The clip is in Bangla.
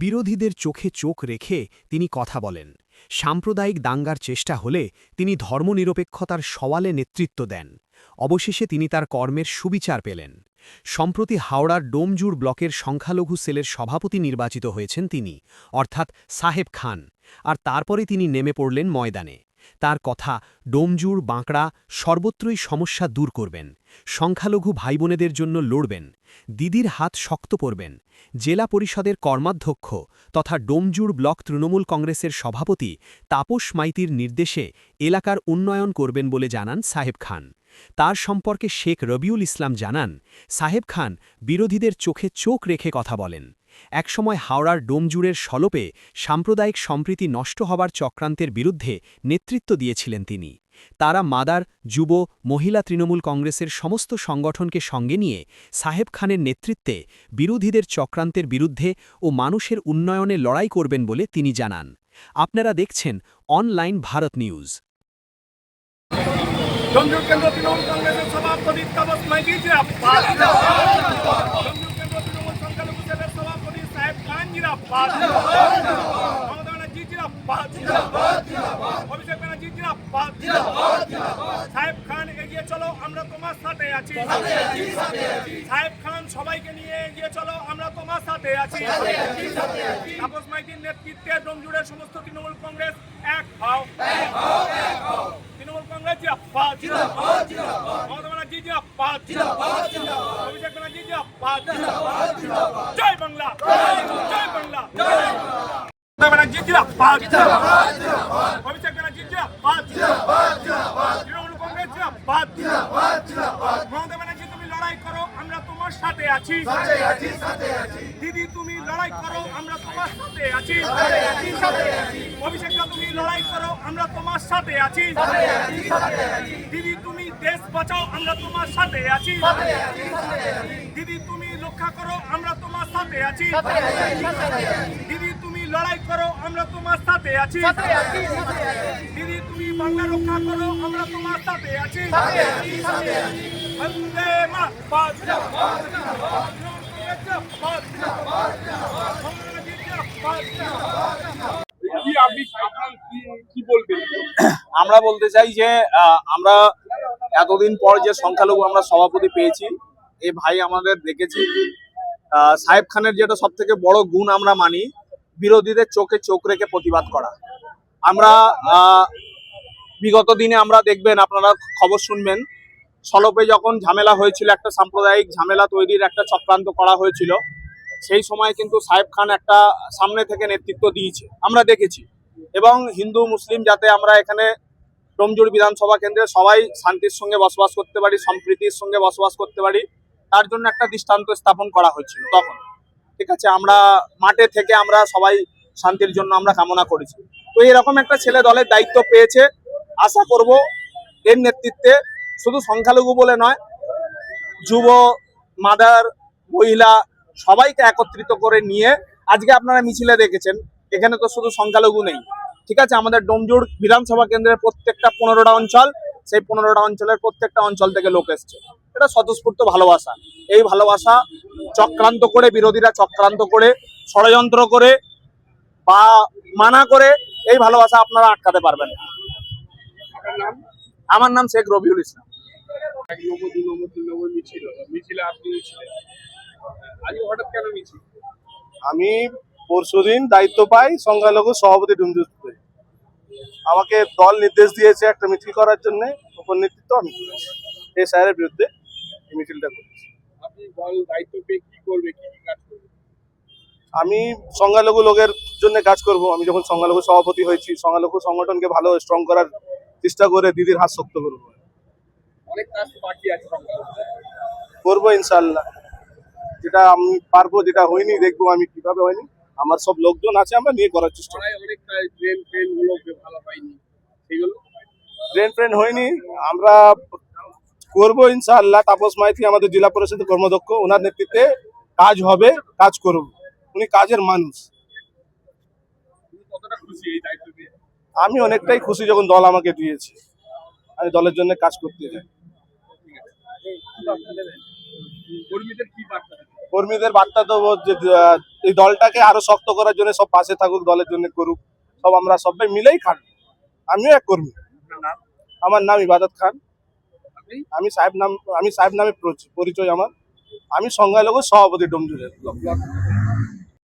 বিরোধীদের চোখে চোখ রেখে তিনি কথা বলেন। সাম্প্রদায়িক দাঙ্গার চেষ্টা হলে তিনি ধর্মনিরপেক্ষতার সওয়ালে নেতৃত্ব দেন। অবশেষে তিনি তার কর্মের সুবিচার পেলেন। সম্প্রতি হাওড়ার ডোমজুড় ব্লকের সংখ্যালঘু সেলের সভাপতি নির্বাচিত হয়েছেন তিনি, অর্থাৎ সাহেব খান। আর তারপরে তিনি নেমে পড়লেন ময়দানে। তার কথা, ডোমজুড় বাঁকড়া সর্বত্রই সমস্যা দূর করবেন, সংখ্যালঘু ভাইবোনেদের জন্য লড়বেন, দিদির হাত শক্ত করবেন। জেলা পরিষদের কর্মাধ্যক্ষ তথা ডোমজুড় ব্লক তৃণমূল কংগ্রেসের সভাপতি তাপস মাইতির নির্দেশে এলাকার উন্নয়ন করবেন বলে জানান সাহেব খান। তার সম্পর্কে শেখ রবিউল ইসলাম জানান, সাহেব খান বিরোধীদের চোখে চোখ রেখে কথা বলেন। একসময় হাওড়ার ডোমজুড়ের সলপে সাম্প্রদায়িক সম্প্রীতি নষ্ট হবার চক্রান্তের বিরুদ্ধে নেতৃত্ব দিয়েছিলেন তিনি। তারা মাদার, যুব, মহিলা তৃণমূল কংগ্রেসের সমস্ত সংগঠনকে সঙ্গে নিয়ে সাহেব খানের নেতৃত্বে বিরোধীদের চক্রান্তের বিরুদ্ধে ও মানুষের উন্নয়নে লড়াই করবেন বলে তিনি জানান। আপনারা দেখছেন অনলাইন ভারত নিউজ। ডোমজুড় কেন্দ্র তৃণমূল কংগ্রেসের সভাপতি তাপস মাইতি জিন্দাবাদ। ডোমজুড় কেন্দ্র তৃণমূল সংখ্যালঘু সেলের সভাপতি সাহেব খান জিন্দাবাদ। মমতা ব্যানার্জি জিন্দাবাদ। অভিষেক ব্যানার্জি জিন্দাবাদ। সাহেব খান এগিয়ে চলো, আমরা তোমার সাথে আছি। সাহেব খান সবাইকে নিয়ে এগিয়ে চলো, আমরা তোমার সাথে আছি। তাপস মাইতির নেতৃত্বে ডোমজুড়ের সমস্ত তৃণমূল কংগ্রেস এক হও। তৃণমূল কংগ্রেস জিন্দাবাদ। মমতা ব্যানার্জি জিন্দাবাদ। অভিষেক ব্যানার্জি জিন্দাবাদ। জয় বাংলা, জয় বাংলা। মমতা ব্যানার্জি জিন্দাবাদ। অভিষেক ব্যানার্জি জিন্দাবাদ। তৃণমূল কংগ্রেস জিন্দাবাদ। মমতা ব্যানার্জি তুমি লড়াই করো, আমরা তোমার সাথে আছি। দিদি তুমি লড়াই করো, আমরা তোমার সাথে আছি। অভিষেক তুমি লড়াই করো, আমরা তোমার সাথে আছি। দিদি তুমি দেশ বাঁচাও, আমরা তোমার সাথে আছি। দিদি তুমি রক্ষা করো, আমরা তোমার সাথে আছি। দিদি তুমি লড়াই করো, আমরা তোমার সাথে আছি। দিদি তুমি বাংলা রক্ষা করো, আমরা তোমার সাথে আছি। বন্দে মাতরম। আমরা বলতে চাই যে আমরা এতদিন পর যে সংখ্যালঘু আমরা সভাপতি পেয়েছি, এই ভাই আমাদের দেখেছি। সাহেব খানের যেটা সব থেকে বড় গুণ আমরা মানি, বিরোধীদের চোখে চোখ রেখে প্রতিবাদ করা। আমরা বিগত দিনে আমরা দেখবেন, আপনারা খবর শুনবেন, সলপে যখন ঝামেলা হয়েছিল, একটা সাম্প্রদায়িক ঝামেলা তৈরির একটা চক্রান্ত করা হয়েছিল, সেই সময় কিন্তু সাহেব খান একটা সামনে থেকে নেতৃত্ব দিয়েছে, আমরা দেখেছি। এবং হিন্দু মুসলিম যাতে আমরা এখানে ডোমজুড় বিধানসভা কেন্দ্রে সবাই শান্তির সঙ্গে বসবাস করতে পারি, সম্প্রীতির সঙ্গে বসবাস করতে পারি, তার জন্য একটা দৃষ্টান্ত স্থাপন করা হয়েছিল তখন। ঠিক আছে, আমরা মাঠে থেকে আমরা সবাই শান্তির জন্য আমরা কামনা করেছি। তো এরকম একটা ছেলে দলের দায়িত্ব পেয়েছে, আশা করব এর নেতৃত্বে শুধু সংখ্যালঘু বলে নয়, যুব, মাদার, মহিলা সবাইকে একত্রিত করে নিয়ে আজকে আপনারা মিছিলে দেখেছেন, এখানে তো শুধু সংখ্যালঘু নেই। ঠিক আছে, আমাদের ডোমজুড় বিধানসভা কেন্দ্রের প্রত্যেকটা 15টা অঞ্চল, সেই 15টা অঞ্চলের প্রত্যেকটা অঞ্চল থেকে লোক এসছে। এটা স্বতঃস্ফূর্ত ভালোবাসা। এই ভালোবাসা চক্রান্ত করে, বিরোধীরা চক্রান্ত করে, ষড়যন্ত্র করে বা মানা করে এই ভালোবাসা আপনারা আটকাতে পারবেন না। আমার নাম শেখ রবিউল ইসলাম। আমি পরশুদিন দায়িত্ব পাই সংখ্যালঘু সভাপতি ডোমজুড়ে। আমাকে দল নির্দেশ দিয়েছে একটা মিছিল করার জন্য, উপর নেতৃত্ব আমি করেছি। এই স্যারের বিরুদ্ধে এই মিছিলটা করেছি। আমি সংখ্যালঘু লোকের জন্য কাজ করব। আমি যখন সংখ্যালঘু সভাপতি হয়েছি, সংখ্যালঘু সংগঠনকে ভালো স্ট্রং করার চেষ্টা করে দিদির হাত শক্ত করবো। করবো ইনশাল্লাহ, যেটা আমি পারবো, যেটা হয়নি দেখবো আমি কিভাবে হয়নি। আমার সব লোকজন আছে, আমরা নিয়ে করার চেষ্টা করি। ড্রেন ফ্রেন হয়নি, আমরা করবো ইনশাআল্লাহ। তাপস মাইতি আমাদের জেলা পরিষদের কর্মদক্ষ, ওনার নেতৃত্বে কাজ হবে, কাজ করব। উনি কাজের মানুষ। আমি অনেকটাই খুশি যখন দল আমাকে দিয়েছে। আমি দলের জন্য কাজ করতে চাই। কর্মীদের বার্তা দেবো যে এই দলটাকে আরো শক্ত করার জন্য সব পাশে থাকুক, দলের জন্য করুক, সব আমরা সবাই মিলেই খাটবো। আমিও এক কর্মী। আমার নাম ইবাদত খান। আমি সাহেব নামে পরিচয় আমার। আমি সংখ্যালঘু সভাপতি ডোমজুরের।